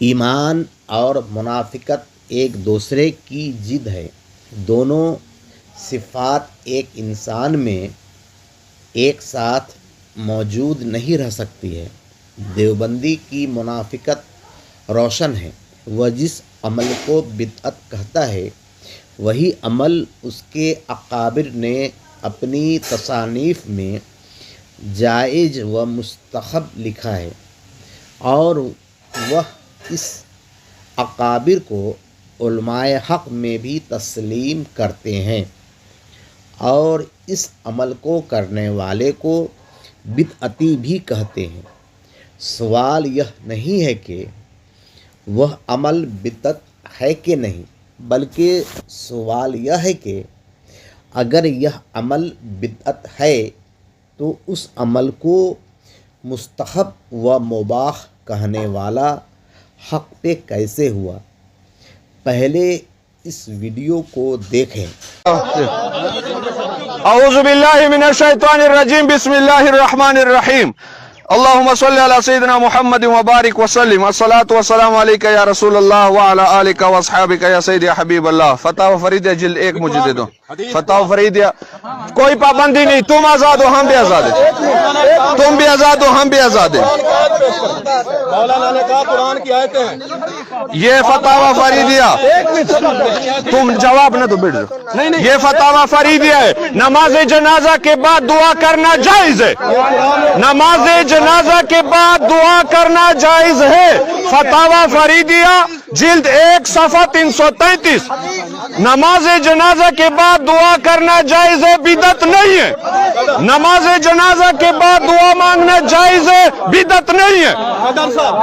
ایمان اور منافقت ایک دوسرے کی ضد ہے۔ دونوں صفات ایک انسان میں ایک ساتھ موجود نہیں رہ سکتی ہے۔ دیوبندی کی منافقت روشن ہے۔ وہ جس عمل کو بدعت کہتا ہے وہی عمل اس کے اکابر نے اپنی تصانیف میں جائز و مستحب لکھا ہے، اور وہ اس اکابر کو علماء حق میں بھی تسلیم کرتے ہیں، اور اس عمل کو کرنے والے کو بدعتی بھی کہتے ہیں۔ سوال یہ نہیں ہے کہ وہ عمل بدعت ہے کہ نہیں، بلکہ سوال یہ ہے کہ اگر یہ عمل بدعت ہے تو اس عمل کو مستحب و مباح کہنے والا حق پہ کیسے ہوا؟ پہلے اس ویڈیو کو دیکھیں۔ اعوذ باللہ من الشیطان الرجیم، بسم اللہ الرحمن الرحیم۔ اللہم صلی علی سیدنا محمد وبارک وسلم، الصلاة والسلام علیکہ یا رسول اللہ وعلی آلکہ واصحابکہ یا سید یا حبیب اللہ۔ فتح و فریدیہ جلد 1 مجھے دے دو۔ فتح و فریدیہ کوئی پابندی نہیں، تم آزاد ہو ہم بھی آزاد ہیں، تم بھی آزاد ہو ہم بھی آزاد ہیں۔ مولانا نے کہا قرآن کی آیتیں ہیں۔ یہ فتح و فریدیہ، تم جواب نہ دو بیٹھ جاؤ۔ یہ فتح و فریدیہ ہے، نماز جنازہ کے بعد دعا کرنا جائز ہے، نماز جنازہ کے بعد دعا کرنا جائز ہے۔ فتاوی فریدیہ جلد 1 صفحہ 333۔ نماز جنازہ کے بعد دعا کرنا جائز ہے، بدعت نہیں ہے۔ نماز جنازہ کے بعد دعا مانگنا جائز ہے، بدعت نہیں ہے۔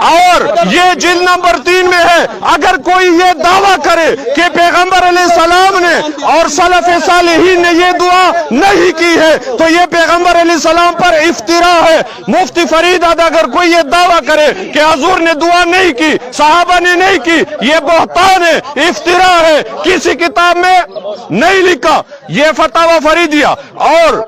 اور یہ جلد نمبر 3 میں ہے، اگر کوئی یہ دعویٰ کرے کہ پیغمبر علیہ السلام نے اور سلف صالحین نے یہ دعا نہیں کی ہے تو یہ پیغمبر علیہ السلام پر افتراء ہے۔ مفتی فرید اگر کوئی یہ دعویٰ کرے کہ حضور نے دعا نہیں کی، صحابہ نے نہیں کی، یہ بہتان ہے، افتراء ہے، کسی کتاب میں نہیں لکھا۔ یہ فتاوی فریدیہ اور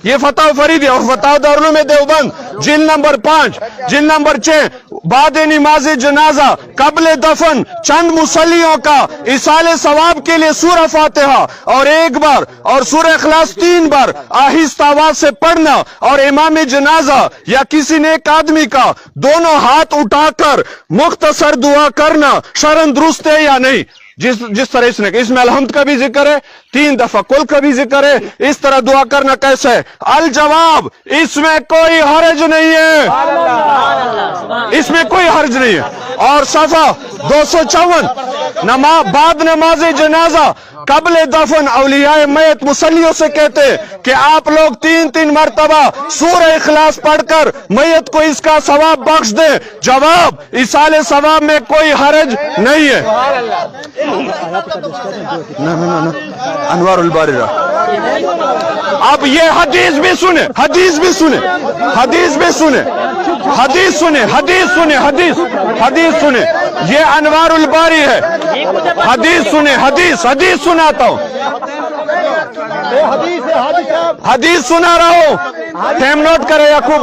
یہ فتح فریدیہ اور فتح دارالعلوم دیوبند جلد نمبر 5 جلد نمبر 6، بعد نماز جنازہ قبل دفن چند مصلیوں کا ایصال ثواب کے لیے سورہ فاتحہ اور 1 بار اور سورہ اخلاص 3 بار آہستہ آواز سے پڑھنا، اور امام جنازہ یا کسی نیک آدمی کا دونوں ہاتھ اٹھا کر مختصر دعا کرنا شرعاً درست ہے یا نہیں؟ جس طرح اس میں الحمد کا بھی ذکر ہے، 3 دفعہ کل کا بھی ذکر ہے، اس طرح دعا کرنا کیسا ہے؟ الجواب، اس میں کوئی حرج نہیں ہے، اس میں کوئی حرج نہیں ہے۔ اور صفحہ 254، بعد نماز جنازہ قبل دفن اولیاء میت مصلیوں سے کہتے کہ آپ لوگ 3 مرتبہ سورہ اخلاص پڑھ کر میت کو اس کا ثواب بخش دیں۔ جواب، ایصال ثواب میں کوئی حرج نہیں ہے۔ انوار الباری۔ اب یہ حدیث بھی سنیں، حدیث بھی سنیں، حدیث بھی سنیں، حدیث سنیں، حدیث سنیں، حدیث سنیں۔ یہ انوار الباری ہے، حدیث سنیں، حدیث سناتا ہوں، حدیث سنا رہا ہوں۔ ٹائم نوٹ کرے یعقوب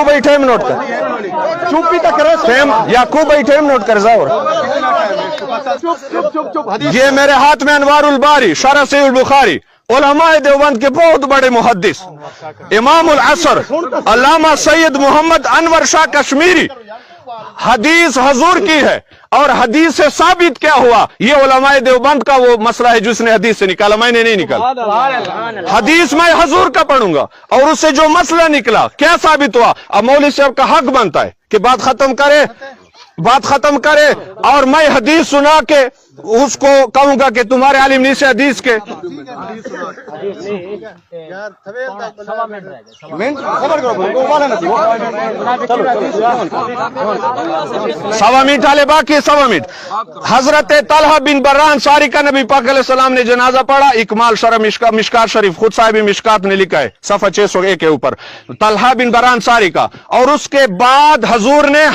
بھائی ٹائم نوٹ کرے، چوپی تک کرے یعقوب بھائی ٹائم نوٹ کرے ظاہر۔ یہ میرے ہاتھ میں انوار الباری شرح صحیح البخاری، علماء دیوبند کے بہت بڑے محدث امام العصر علامہ سید محمد انور شاہ کشمیری، حدیث حضور کی ہے، اور حدیث سے ثابت کیا ہوا؟ یہ علماء دیوبند کا وہ مسئلہ ہے جس نے حدیث سے نکالا، میں نے نہیں نکالا۔ حدیث میں حضور کا پڑھوں گا، اور اس سے جو مسئلہ نکلا کیا ثابت ہوا؟ اب مولوی صاحب کا حق بنتا ہے کہ بات ختم کرے، اور میں حدیث سنا کے اس کو کہوں گا کہ تمہارے عالم نہیں سے حدیث کے۔ سوا منٹ والے باقی، سوا منٹ۔ حضرت طلحہ بن بران ساری کا نبی پاک علیہ السلام نے جنازہ پڑھا، اکمال شرح مشکات شریف، خود صاحب مشکات نے لکھا ہے صفحہ 601 کے اوپر، طلحہ بن بران ساری کا۔ اور اس کے بعد حضور نے